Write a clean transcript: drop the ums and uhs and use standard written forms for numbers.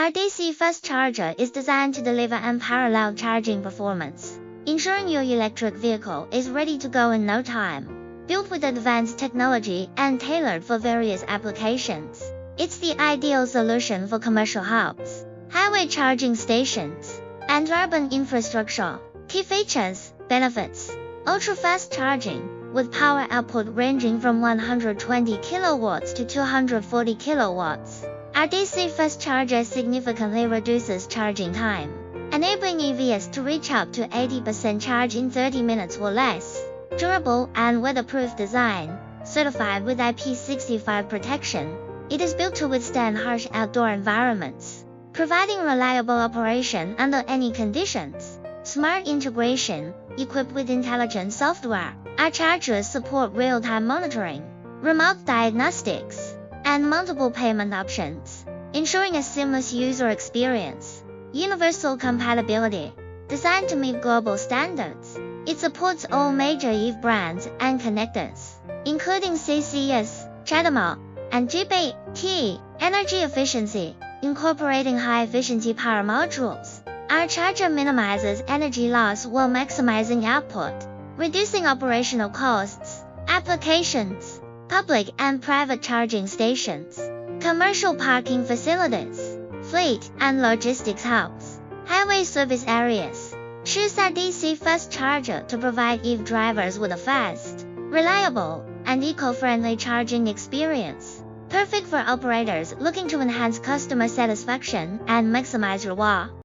Our DC fast charger is designed to deliver unparalleled charging performance, ensuring your electric vehicle is ready to go in no time. Built with advanced technology and tailored for various applications, it's the ideal solution for commercial hubs, highway charging stations, and urban infrastructure. Key features, benefits: ultra-fast charging, with power output ranging from 120 kilowatts to 240 kilowatts. Our DC fast charger significantly reduces charging time, enabling EVs to reach up to 80% charge in 30 minutes or less. Durable and weatherproof design, certified with IP65 protection, it is built to withstand harsh outdoor environments, providing reliable operation under any conditions. Smart integration, equipped with intelligent software, our chargers support real-time monitoring, remote diagnostics, and multiple payment options, ensuring a seamless user experience. Universal compatibility, designed to meet global standards, it supports all major EV brands and connectors, including CCS, CHAdeMO, and GPT. Energy efficiency, incorporating high-efficiency power modules, our charger minimizes energy loss while maximizing output, reducing operational costs. Applications: public and private charging stations, commercial parking facilities, fleet and logistics hubs, highway service areas. Choose a DC fast charger to provide EV drivers with a fast, reliable, and eco-friendly charging experience. Perfect for operators looking to enhance customer satisfaction and maximize ROI.